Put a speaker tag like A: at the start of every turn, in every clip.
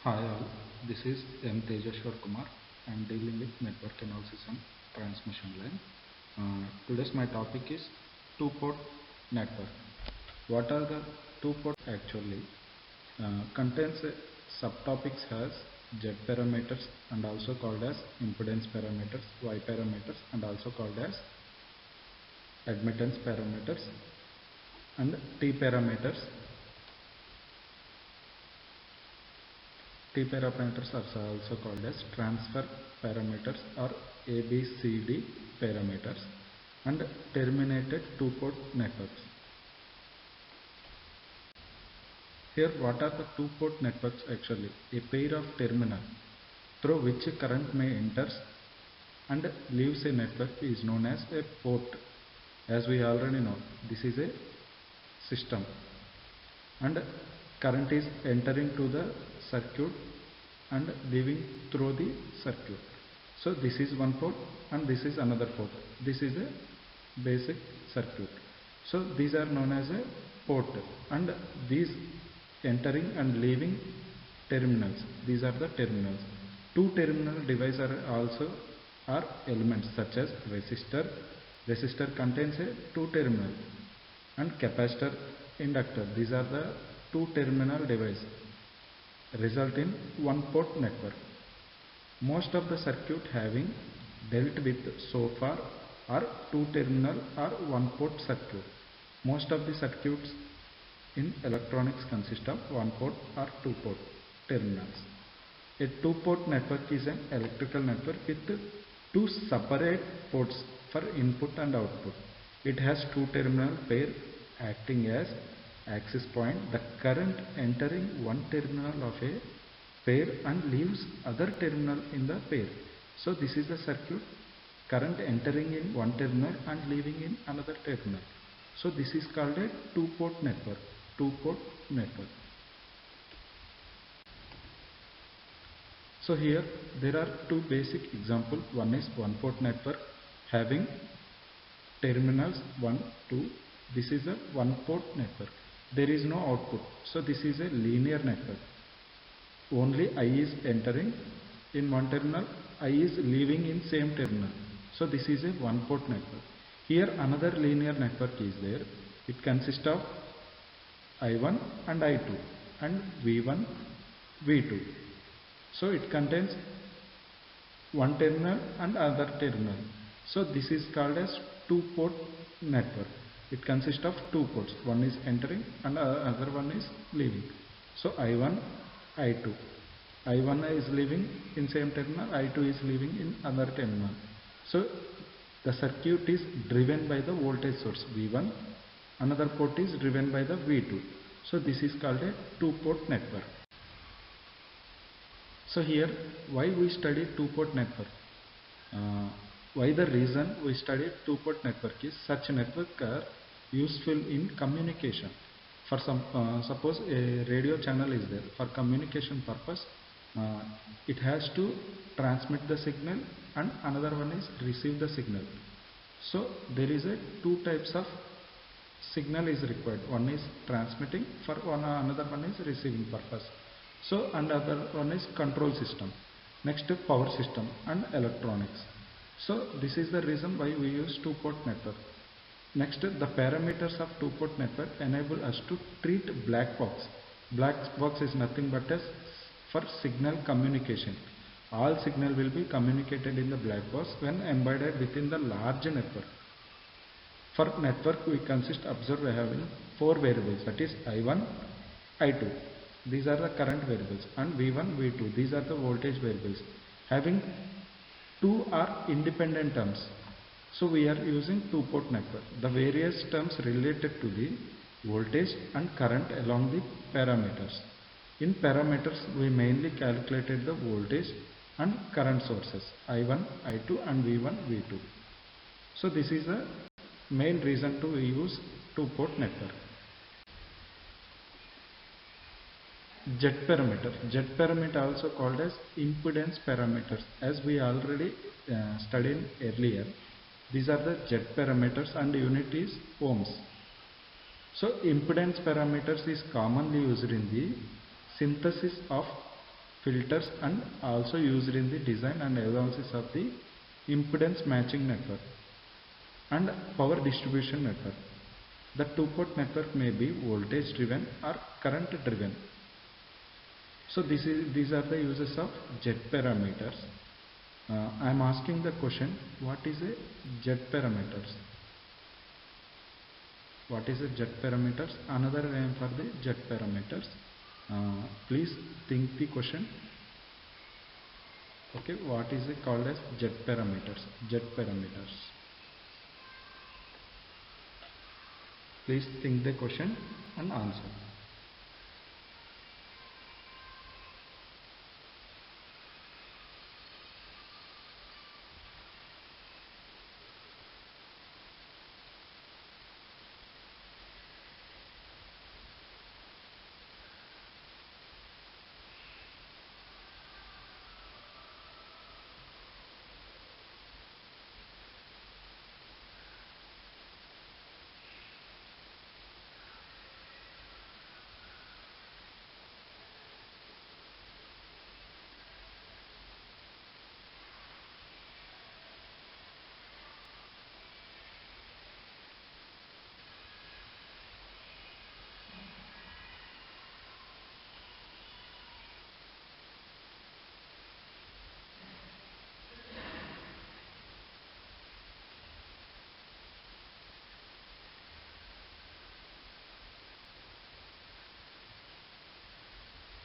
A: Hi all, this is M. Tejashwar Kumar. I am dealing with network analysis and transmission line. Today's my topic is two-port network. What are the two-port actually? Contains subtopics has Z parameters and also called as impedance parameters, Y parameters and also called as admittance parameters, and T parameters. T parameters are also called as transfer parameters or ABCD parameters, and terminated two-port networks. Here what are the two-port networks actually? A pair of terminal through which current may enters and leaves a network is known as a port. As we already know, this is a system and current is entering to the circuit and leaving through the circuit. So this is one port and this is another port. This is a basic circuit. So these are known as a port, and these entering and leaving terminals, these are the terminals. Two terminal devices are elements such as resistor. Resistor contains a two terminal, and capacitor, inductor, these are the two terminal devices, result in one port network. Most of the circuit having dealt with so far are two terminal or one port circuit. Most of the circuits in electronics consist of one port or two port terminals. A two port network is an electrical network with two separate ports for input and output. It has two terminal pair acting as access point. The current entering one terminal of a pair and leaves other terminal in the pair. So this is the circuit, current entering in one terminal and leaving in another terminal. So this is called a two-port network. Two-port network. So here there are two basic examples. One is one-port network having terminals 1, 2. This is a one-port network. There is no output. So this is a linear network. Only I is entering in one terminal, I is leaving in same terminal. So this is a one-port network. Here another linear network is there. It consists of I1 and I2 and V1, V2. So it contains one terminal and other terminal. So this is called as two-port network. It consists of two ports. One is entering and other one is leaving. So I1, I2. I1 is leaving in same terminal, I2 is leaving in other terminal. So the circuit is driven by the voltage source V1. Another port is driven by the V2. So this is called a two-port network. So here why we study two-port network? Why the reason we study two-port network is such network are useful in communication. For some suppose a radio channel is there, for communication purpose it has to transmit the signal and another one is receive the signal. So there is a two types of signal is required. One is transmitting, for one another one is receiving purpose. So another one is control system. Next power system and electronics. So this is the reason why we use two-port network. Next, the parameters of two-port network enable us to treat black box. Black box is nothing but as for signal communication. All signal will be communicated in the black box when embedded within the large network. For network we observe having four variables, that is I1, I2. These are the current variables, and V1, V2. These are the voltage variables. Having two are independent terms. So we are using two-port network. The various terms related to the voltage and current along the parameters. In parameters we mainly calculated the voltage and current sources I1, I2 and V1, V2. So this is the main reason to use two-port network. Z parameter. Z parameter also called as impedance parameters, as we already studied earlier. These are the Z parameters and unit is ohms. So impedance parameters is commonly used in the synthesis of filters and also used in the design and analysis of the impedance matching network and power distribution network. The two-port network may be voltage driven or current driven. So these are the uses of Z parameters. I am asking the question, what is a Z parameters? What is a Z parameters? Another name for the Z parameters. Please think the question. Okay, what is it called as Z parameters? Z parameters. Please think the question and answer.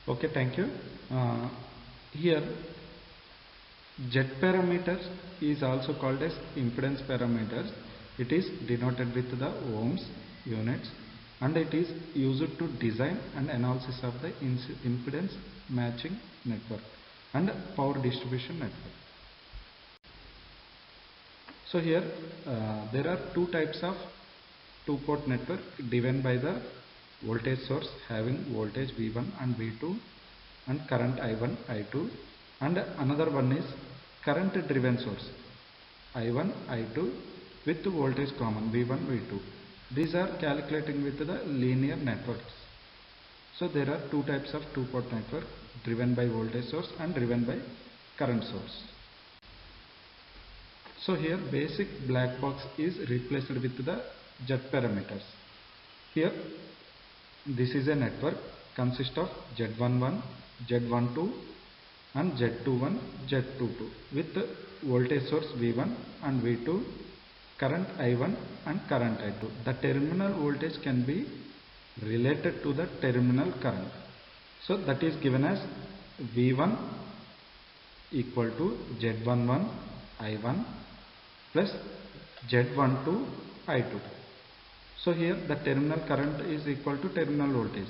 A: Okay, thank you. Here Z parameters is also called as impedance parameters. It is denoted with the ohms units and it is used to design and analysis of the impedance matching network and power distribution network. So here there are two types of two-port network driven by the voltage source having voltage V1 and V2 and current I1, I2, and another one is current driven source I1, I2 with voltage common V1, V2. These are calculating with the linear networks. So there are two types of two-port network driven by voltage source and driven by current source. So here basic black box is replaced with the Z parameters. Here this is a network consists of Z11, Z12 and Z21, Z22 with voltage source V1 and V2, current I1 and current I2. The terminal voltage can be related to the terminal current. So that is given as V1 equal to Z11 I1 plus Z12 I2. So here the terminal current is equal to terminal voltage.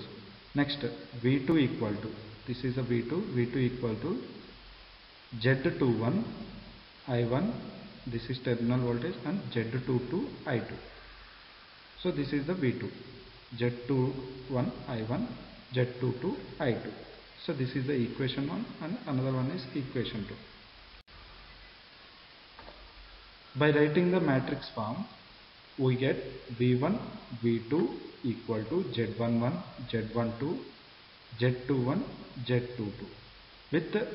A: Next V2 equal to, this is a V2 equal to Z21 I1, this is terminal voltage, and Z22 I2. So this is the V2, Z21 I1, Z22 I2. So this is the equation 1 and another one is equation 2. By writing the matrix form, we get V1, V2 equal to Z11, Z12, Z21, Z22 with the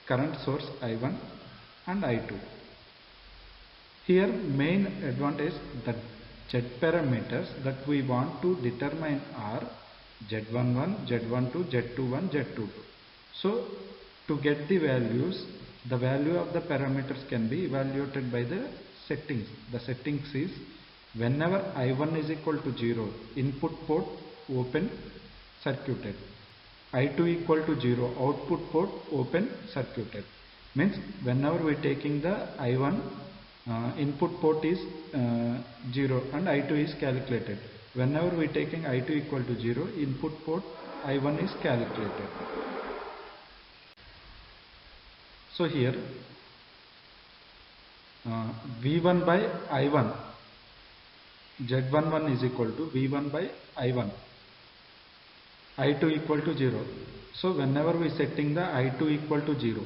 A: current source I1 and I2. Here main advantage that Z parameters that we want to determine are Z11, Z12, Z21, Z22. So to get the values, the value of the parameters can be evaluated by the settings. The settings is whenever I1 is equal to 0, input port open circuited. I2 equal to 0, output port open circuited. Means whenever we are taking the I1, input port is 0 and I2 is calculated. Whenever we are taking I2 equal to 0, input port I1 is calculated. So here V1 by I1, Z11 is equal to V1 by I1, I2 equal to 0. So whenever we setting the I2 equal to 0,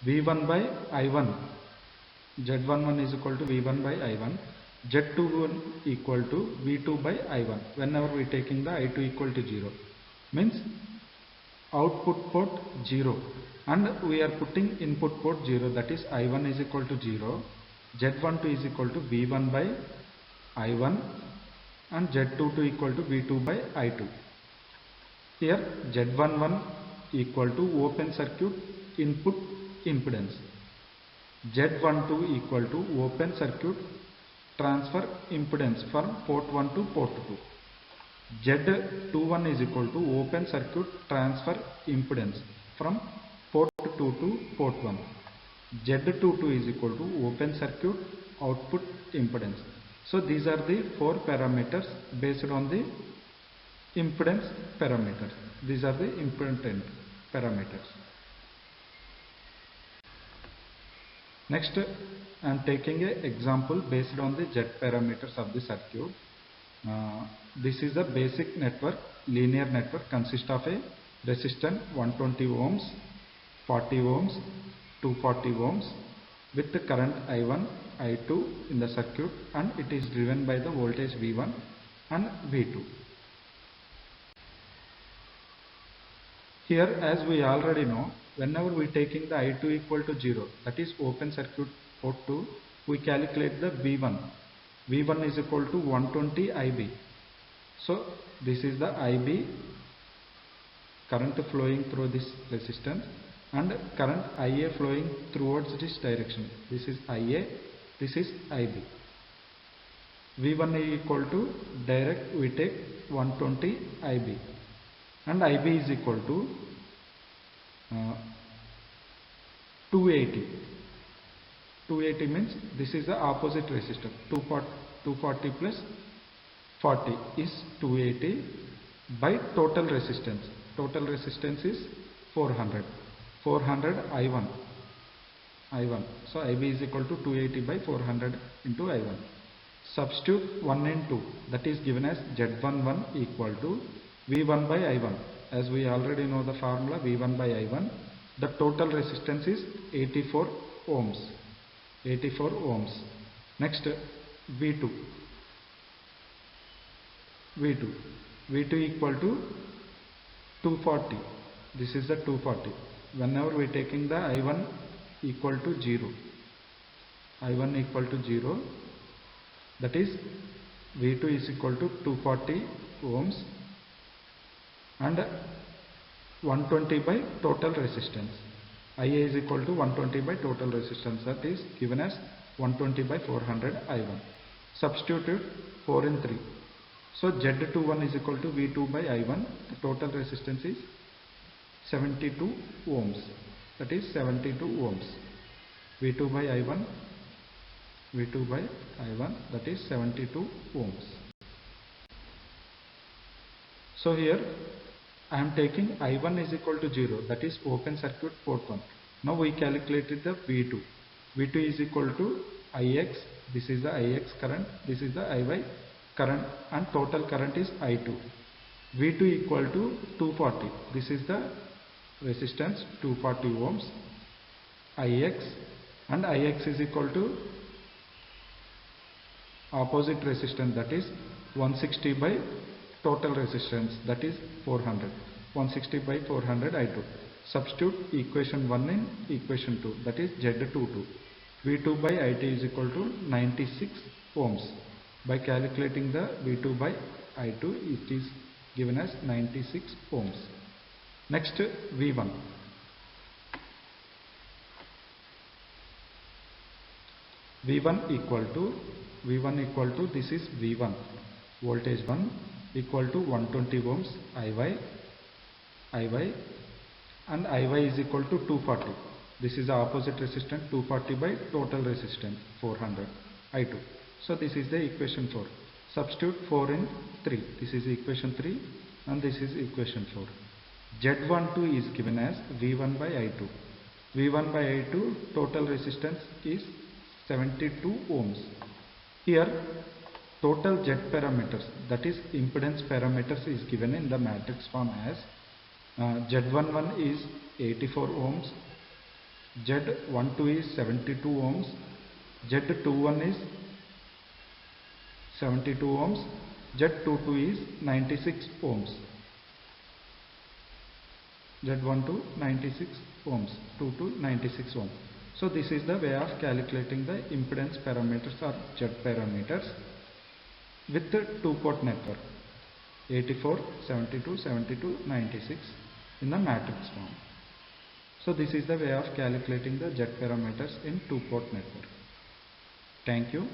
A: V1 by I1, Z11 is equal to V1 by I1, Z21 equal to V2 by I1. Whenever we taking the I2 equal to 0, means output port 0 and we are putting input port 0, that is I1 is equal to 0, Z12 is equal to V1 by I1 and Z22 equal to V2 by I2. Here Z11 equal to open circuit input impedance, Z12 equal to open circuit transfer impedance from port 1 to port 2. Z21 is equal to open circuit transfer impedance from port 2 to port 1. Z22 is equal to open circuit output impedance. So these are the four parameters based on the impedance parameters. These are the impedance parameters. Next, I am taking an example based on the Z parameters of the circuit. This is a basic network, linear network, consists of a resistance 120 ohms, 40 ohms, 240 ohms with the current I1, I2 in the circuit, and it is driven by the voltage V1 and V2. Here, as we already know, whenever we taking the I2 equal to 0, that is open circuit port 2, we calculate the V1. V1 is equal to 120 IB. So this is the IB, current flowing through this resistance, and current IA flowing towards this direction. This is IA, this is IB. V1 is equal to, direct we take 120 IB, and IB is equal to 280. 280 means this is the opposite resistor. 240 plus 40 is 280 by total resistance. Total resistance is 400. 400 I1. So IB is equal to 280 by 400 into I1. Substitute 1 and 2. That is given as Z11 equal to V1 by I1. As we already know the formula V1 by I1. The total resistance is 84 ohms. 84 ohms. Next, V2 equal to 240. This is the 240. Whenever we taking the I1 equal to 0, I1 equal to 0, that is V2 is equal to 240 ohms and 120 by total resistance. IA is equal to 120 by total resistance, that is given as 120 by 400 I1. Substitute 4 in 3. So Z21 is equal to V2 by I1. The total resistance is 72 ohms. That is 72 ohms. V2 by I1. V2 by I1, that is 72 ohms. So here I am taking I1 is equal to 0, that is open circuit port 1. Now we calculated the V2. V2 is equal to Ix. This is the Ix current. This is the Iy current, and total current is I2. V2 equal to 240. This is the resistance 240 ohms. Ix, and Ix is equal to opposite resistance, that is 160 by total resistance, that is 400. 160 by 400 I2. Substitute equation 1 in equation 2, that is Z22. V2 by I2 is equal to 96 ohms. By calculating the V2 by I2, it is given as 96 ohms. Next, V1. V1 equal to this is V1, voltage 1 equal to 120 ohms Iy, and Iy is equal to 240. This is the opposite resistance, 240 by total resistance 400 I2. So this is the equation 4. Substitute 4 in 3. This is equation 3 and this is equation 4. Z12 is given as V1 by I2. V1 by I2 total resistance is 72 ohms. Here total Z parameters, that is impedance parameters, is given in the matrix form as Z11 is 84 ohms, Z12 is 72 ohms, Z21 is 72 ohms, Z22 is 96 ohms. Z1 to 96 ohms, 2 to 96 ohm. So this is the way of calculating the impedance parameters or Z parameters with the two-port network 84, 72, 72, 96 in the matrix form. So this is the way of calculating the Z parameters in two-port network. Thank you.